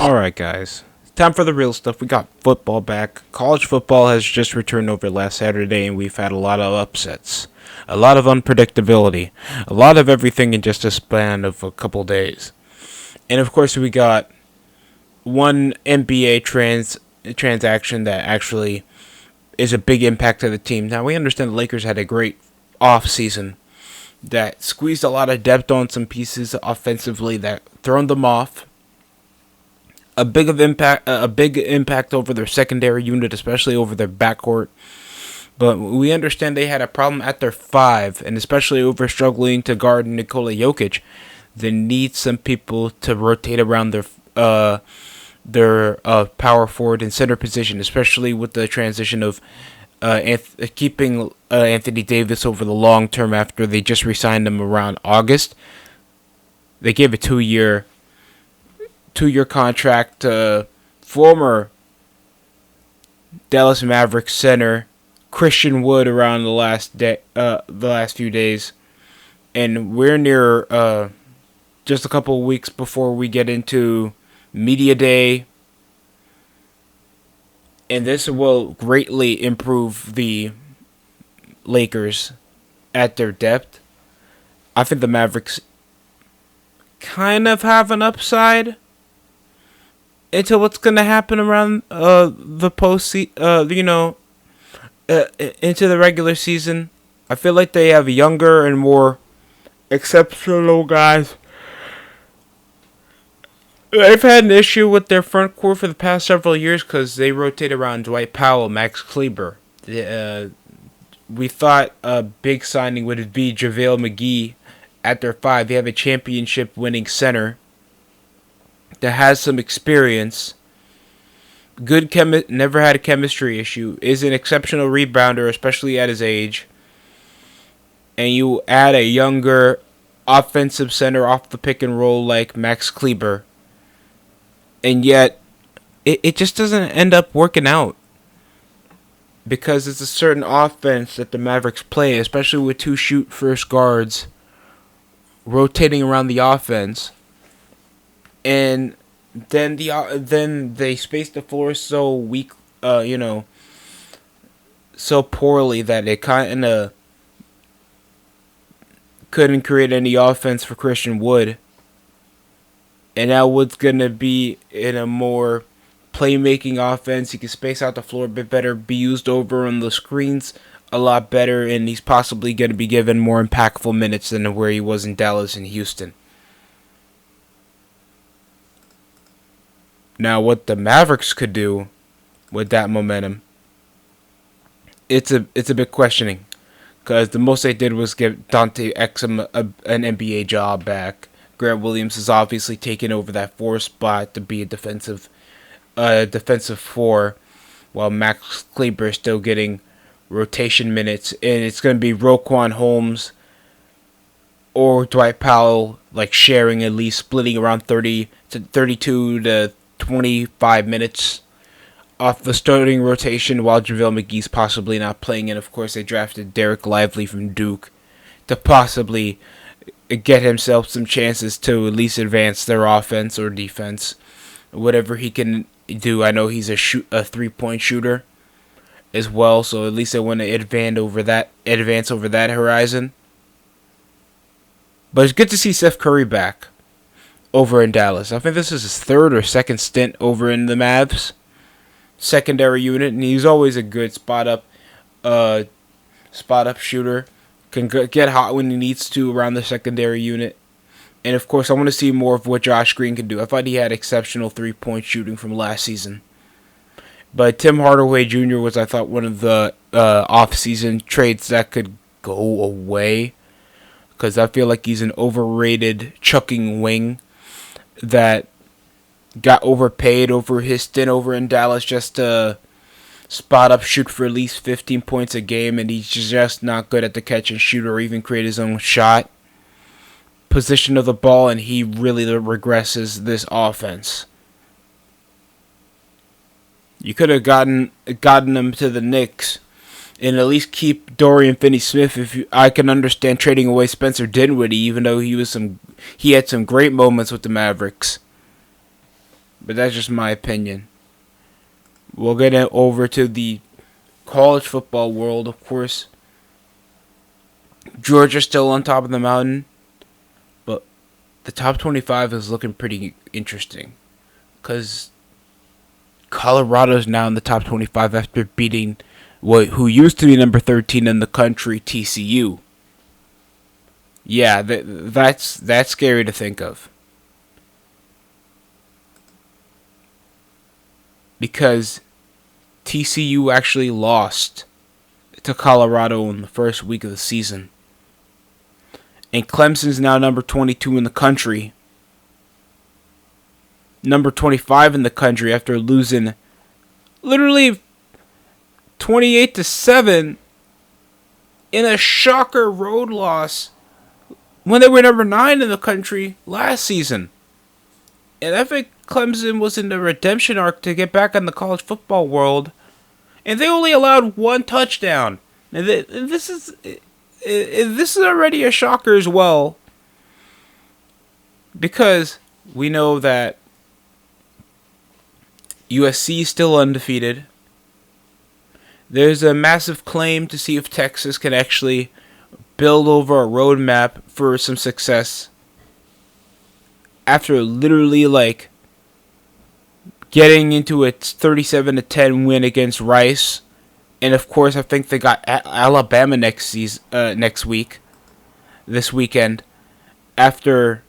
Alright, guys. Time for the real stuff. We got football back. College football has just returned over last Saturday, and we've had a lot of upsets. A lot of unpredictability. A lot of everything in just a span of a couple days. And of course, we got one NBA transaction that actually is a big impact to the team. Now, we understand the Lakers had a great off-season that squeezed a lot of depth on some pieces offensively that thrown them off. A big impact over their secondary unit, especially over their backcourt. But we understand they had a problem at their five, and especially over struggling to guard Nikola Jokic. They need some people to rotate around their power forward and center position, especially with the transition of keeping Anthony Davis over the long term after they just re-signed him around August. They gave a two-year contract to former Dallas Mavericks center Christian Wood around the last few days, and we're near just a couple of weeks before we get into media day, and this will greatly improve the Lakers at their depth. I think the Mavericks kind of have an upside into what's going to happen around the into the regular season. I feel like they have younger and more exceptional guys. They've had an issue with their front court for the past several years because they rotate around Dwight Powell, Max Kleber. We thought a big signing would be JaVale McGee at their five. They have a championship-winning center that has some experience, never had a chemistry issue, is an exceptional rebounder, especially at his age, and you add a younger offensive center off the pick and roll like Max Kleber, and yet it just doesn't end up working out because it's a certain offense that the Mavericks play, especially with two shoot-first guards rotating around the offense. And then they space the floor so weak, so poorly that it kind of couldn't create any offense for Christian Wood. And now Wood's gonna be in a more playmaking offense. He can space out the floor a bit better, be used over on the screens a lot better, and he's possibly gonna be given more impactful minutes than where he was in Dallas and Houston. Now, what the Mavericks could do with that momentum, it's a bit questioning, because the most they did was give Dante Exum an NBA job back. Grant Williams has obviously taken over that 4 spot to be a defensive four, while Max Kleber is still getting rotation minutes, and it's going to be Roquan Holmes or Dwight Powell sharing, at least splitting around 30 to 32 to 25 minutes off the starting rotation, while JaVale McGee's possibly not playing. And of course, they drafted Derek Lively from Duke to possibly get himself some chances to at least advance their offense or defense, whatever he can do. I know he's a 3-point shooter as well, so at least they want to advance over that horizon. But it's good to see Steph Curry back over in Dallas. I think this is his third or second stint over in the Mavs secondary unit, and he's always a good spot up shooter. Can get hot when he needs to around the secondary unit. And of course, I want to see more of what Josh Green can do. I thought he had exceptional 3-point shooting from last season. But Tim Hardaway Jr. was, I thought, one of the off-season trades that could go away, because I feel like he's an overrated chucking wing that got overpaid over his stint over in Dallas just to spot up, shoot for at least 15 points a game, and he's just not good at the catch and shoot or even create his own shot position of the ball, and he really regresses this offense. You could have gotten him to the Knicks and at least keep Dorian Finney-Smith. I can understand trading away Spencer Dinwiddie, even though he had some great moments with the Mavericks. but that's just my opinion. We'll get it over to the college football world, of course. Georgia's still on top of the mountain, but the top 25 is looking pretty interesting because Colorado's now in the top 25 after beating who used to be number 13 in the country, TCU. Yeah, that's scary to think of. Because TCU actually lost to Colorado in the first week of the season. And Clemson's now number 22 in the country. Number 25 in the country after losing literally 28-7 in a shocker road loss when they were number 9 in the country last season. And I think Clemson was in the redemption arc to get back in the college football world. And they only allowed one touchdown. And this is already a shocker as well. Because we know that USC is still undefeated. There's a massive claim to see if Texas can actually build over a roadmap for some success after literally getting into a 37-10 win against Rice. And of course, I think they got Alabama this weekend, after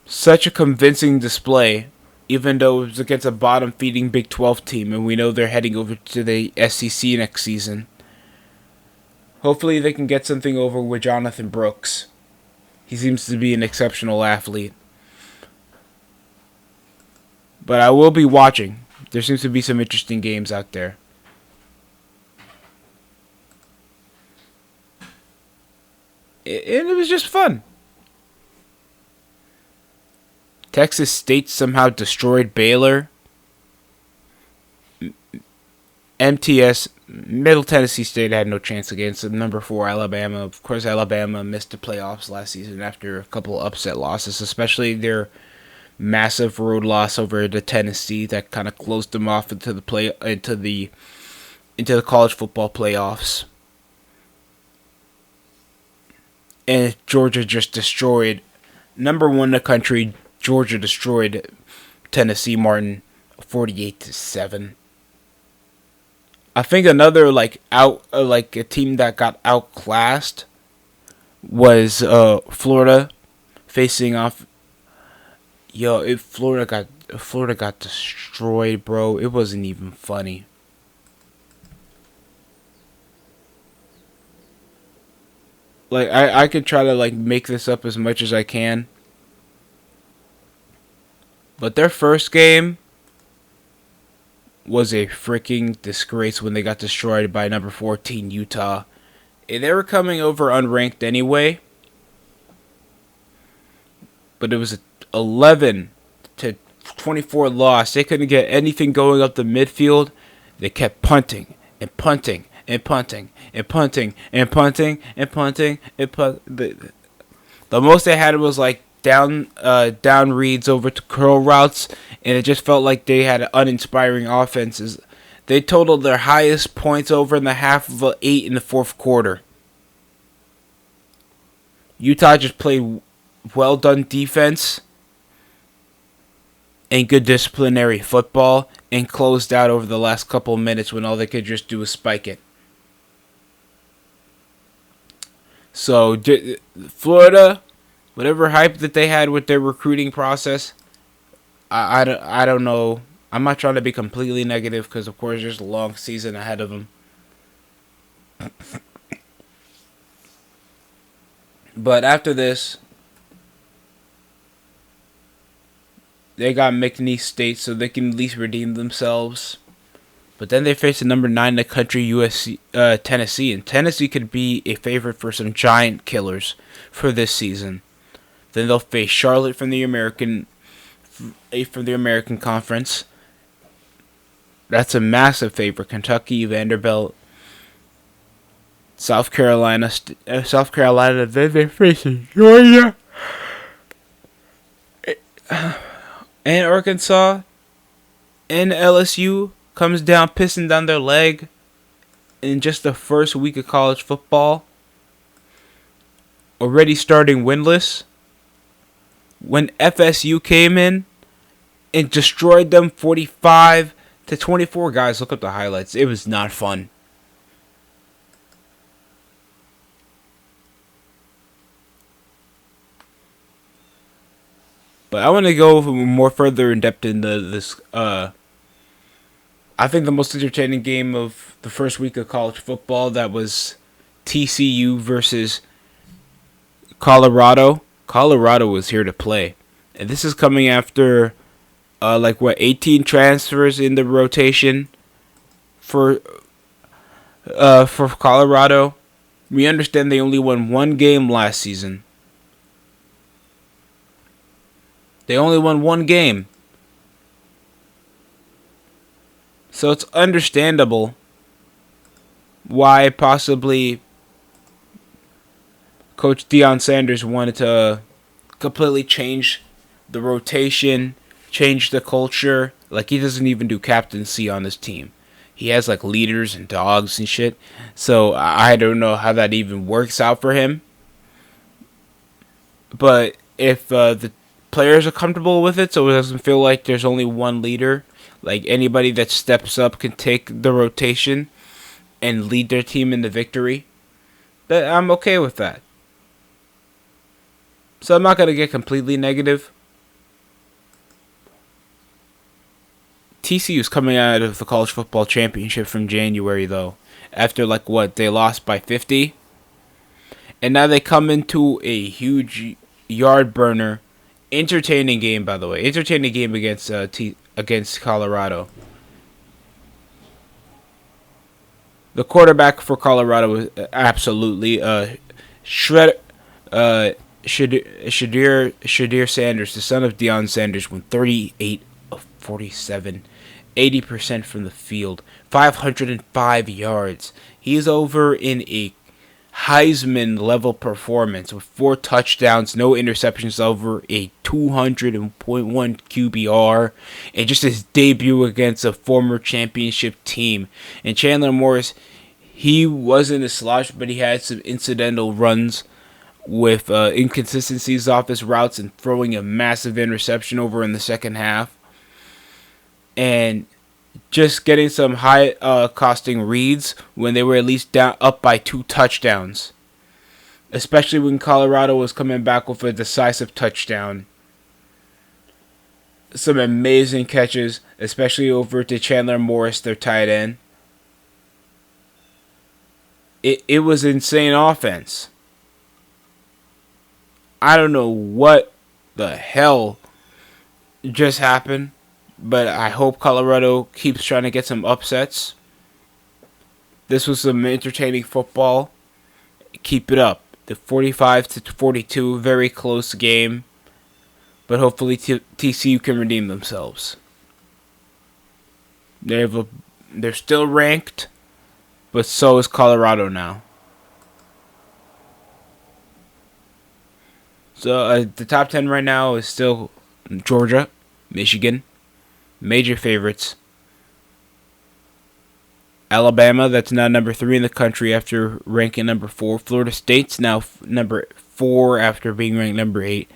such a convincing display, even though it was against a bottom-feeding Big 12 team, and we know they're heading over to the SEC next season. Hopefully they can get something over with Jonathan Brooks. He seems to be an exceptional athlete. But I will be watching. There seems to be some interesting games out there. And it was just fun. Texas State somehow destroyed Baylor. MTS, Middle Tennessee State, had no chance against number 4 Alabama. Of course, Alabama missed the playoffs last season after a couple of upset losses, especially their massive road loss over to Tennessee that kind of closed them off into the college football playoffs. And Georgia just destroyed number 1 in the country. Georgia destroyed Tennessee Martin 48-7. I think another a team that got outclassed was Florida facing off. Florida got destroyed, bro. It wasn't even funny. I could try to make this up as much as I can. But their first game was a freaking disgrace when they got destroyed by number 14 Utah. And they were coming over unranked anyway. But it was a 11-24 loss. They couldn't get anything going up the midfield. They kept punting and punting and punting and punting and punting and punting and punting. The most they had was down reads over to curl routes, and it just felt like they had uninspiring offenses. They totaled their highest points over in the half of 8 in the fourth quarter. Utah just played well done defense and good disciplinary football and closed out over the last couple of minutes when all they could just do was spike it. So Florida, whatever hype that they had with their recruiting process, I don't know. I'm not trying to be completely negative because, of course, there's a long season ahead of them. But after this, they got McNeese State, so they can at least redeem themselves. But then they face the number 9 in the country, Tennessee. And Tennessee could be a favorite for some giant killers for this season. Then they'll face Charlotte from the American Conference. That's a massive favorite. Kentucky, Vanderbilt, South Carolina. Then they face Georgia and Arkansas. and LSU comes down pissing down their leg in just the first week of college football, already starting winless, when FSU came in and destroyed them 45-24. Guys, look up the highlights. It was not fun. But I want to go more further in depth into this. I think the most entertaining game of the first week of college football, that was TCU versus Colorado. Colorado was here to play, and this is coming after 18 transfers in the rotation for Colorado. We understand they only won one game last season. They only won one game. So it's understandable why possibly Coach Deion Sanders wanted to completely change the rotation, change the culture. Like, he doesn't even do captaincy on his team. He has like leaders and dogs and shit. So I don't know how that even works out for him. But if the players are comfortable with it, so it doesn't feel like there's only one leader, like anybody that steps up can take the rotation and lead their team into victory, that I'm okay with that. So I'm not going to get completely negative. TCU's coming out of the college football championship from January, though, after they lost by 50, and now they come into a huge yard burner. Entertaining game, by the way. Entertaining game against Colorado. The quarterback for Colorado was absolutely Shadir Sanders, the son of Deion Sanders, went 38 of 47, 80% from the field, 505 yards. He is over in a Heisman level performance with 4 touchdowns, no interceptions, over a 200.1 QBR, and just his debut against a former championship team. And Chandler Morris, he wasn't a slouch, but he had some incidental runs with inconsistencies off his routes and throwing a massive interception over in the second half. And just getting some high costing reads when they were at least up by 2 touchdowns. Especially when Colorado was coming back with a decisive touchdown. Some amazing catches, especially over to Chandler Morris, their tight end. It was insane offense. I don't know what the hell just happened, but I hope Colorado keeps trying to get some upsets. This was some entertaining football. Keep it up. The 45-42, very close game. But hopefully TCU can redeem themselves. They're still ranked, but so is Colorado now. So the top 10 right now is still Georgia, Michigan, major favorites. Alabama, that's now number 3 in the country after ranking number 4. Florida State's now number 4 after being ranked number 8.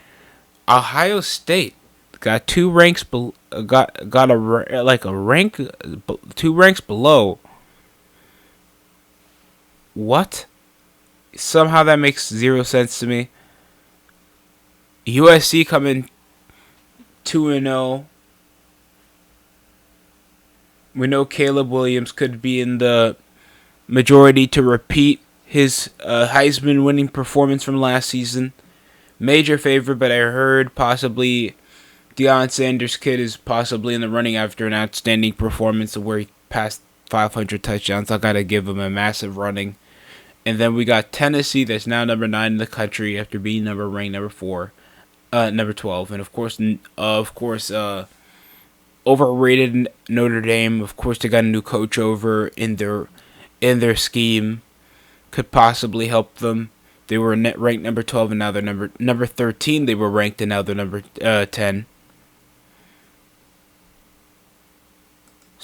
Ohio State got 2 ranks got a rank 2 ranks below. What? Somehow that makes 0 sense to me. USC coming 2-0. We know Caleb Williams could be in the majority to repeat his Heisman winning performance from last season. Major favorite, but I heard possibly Deion Sanders' kid is possibly in the running after an outstanding performance where he passed 500 touchdowns. I gotta give him a massive running. And then we got Tennessee, that's now number 9 in the country after being ranked number 4. Number 12, and of course, overrated Notre Dame. Of course, they got a new coach over in their scheme. Could possibly help them. They were ranked number 12, and now they're number 13. They were ranked, and now they're number 10.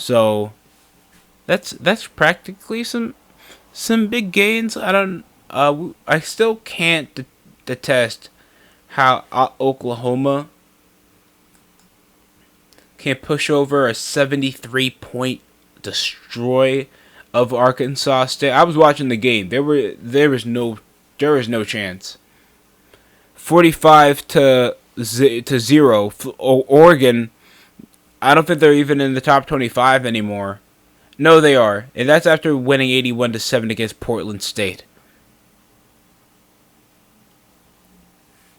So that's practically some big gains. I still can't detest how Oklahoma can push over a 73-point destroy of Arkansas State. I was watching the game. There was no chance. 45 to 0. Oregon, I don't think they're even in the top 25 anymore. No, they are. And that's after winning 81 to 7 against Portland State.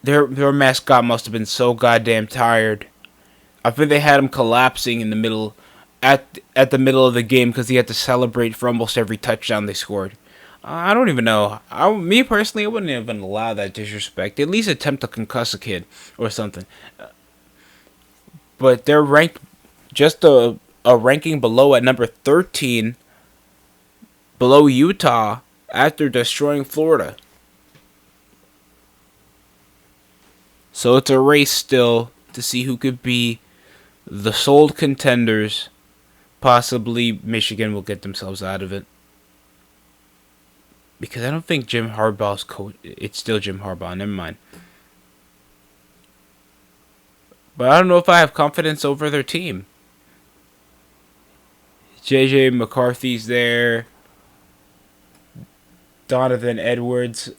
Their mascot must have been so goddamn tired. I think they had him collapsing in the middle at the middle of the game because he had to celebrate for almost every touchdown they scored. I don't even know. Me personally, I wouldn't even allow that disrespect. At least attempt to concuss a kid or something. But they're ranked just a ranking below at number 13, below Utah after destroying Florida. So it's a race still to see who could be the sole contenders. Possibly Michigan will get themselves out of it. Because I don't think Jim Harbaugh's coach. It's still Jim Harbaugh. Never mind. But I don't know if I have confidence over their team. J.J. McCarthy's there. Donovan Edwards.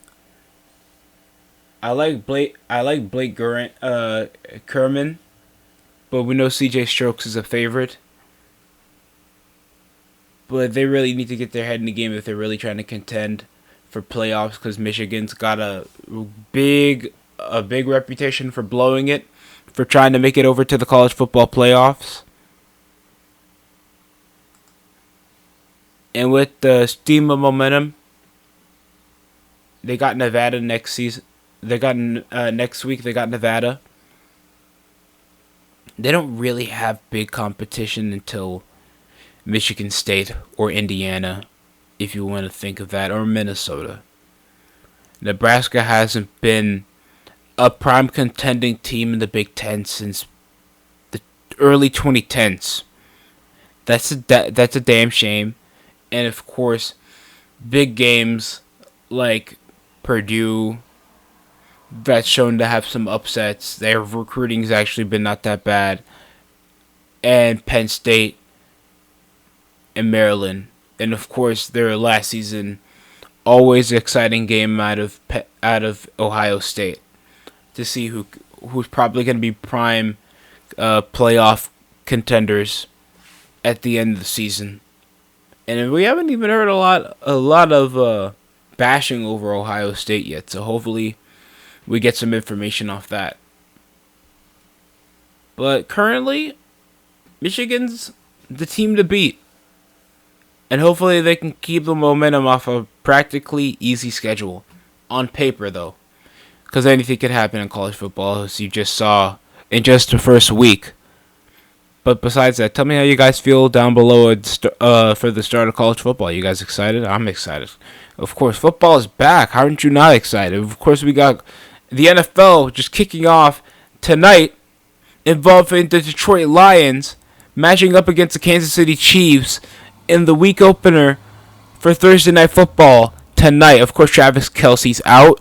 I like Blake Kerman. But we know C.J. Strokes is a favorite. But they really need to get their head in the game if they're really trying to contend for playoffs, because Michigan's got a big reputation for blowing it, for trying to make it over to the college football playoffs. And with the steam of momentum, they got Nevada next season. They got next week. They got Nevada. They don't really have big competition until Michigan State or Indiana, if you want to think of that, or Minnesota. Nebraska hasn't been a prime contending team in the Big Ten since the early 2010s. That's a damn shame. And of course, big games like Purdue, that's shown to have some upsets. Their recruiting's actually been not that bad. And Penn State and Maryland. And of course, their last season, always an exciting game out of Ohio State to see who's probably going to be prime playoff contenders at the end of the season. And we haven't even heard a lot of bashing over Ohio State yet. So hopefully we get some information off that. But currently, Michigan's the team to beat. And hopefully they can keep the momentum off a practically easy schedule. On paper, though. Because anything could happen in college football, as you just saw in just the first week. But besides that, tell me how you guys feel down below for the start of college football. You guys excited? I'm excited. Of course, football is back. How aren't you not excited? Of course, we got the NFL just kicking off tonight, involving the Detroit Lions matching up against the Kansas City Chiefs in the week opener for Thursday Night Football tonight. Of course, Travis Kelce's out.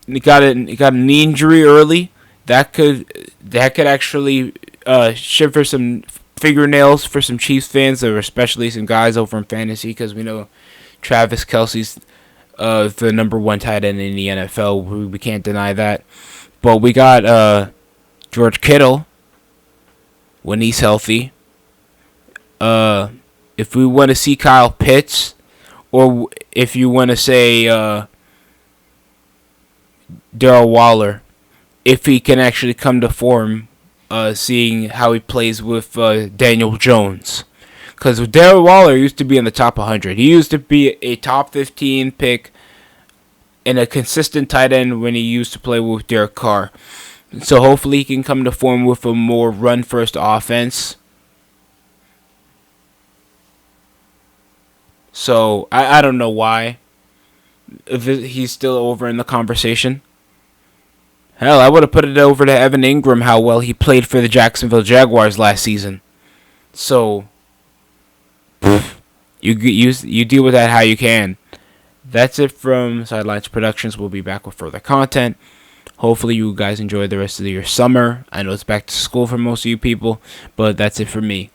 He got a knee injury early. That could actually shiver some fingernails for some Chiefs fans, or especially some guys over in fantasy, because we know Travis Kelce's the number one tight end in the NFL. We can't deny that. But we got George Kittle when he's healthy. If we want to see Kyle Pitts, or if you want to say Darrell Waller, if he can actually come to form, seeing how he plays with Daniel Jones. Because Darrell Waller used to be in the top 100. He used to be a top 15 pick and a consistent tight end when he used to play with Derek Carr. So hopefully he can come to form with a more run-first offense. So I don't know why he's still over in the conversation. Hell, I would have put it over to Evan Ingram how well he played for the Jacksonville Jaguars last season. So you deal with that how you can. That's it from Sidelines Productions. We'll be back with further content. Hopefully you guys enjoy the rest of your summer. I know it's back to school for most of you people, but that's it for me.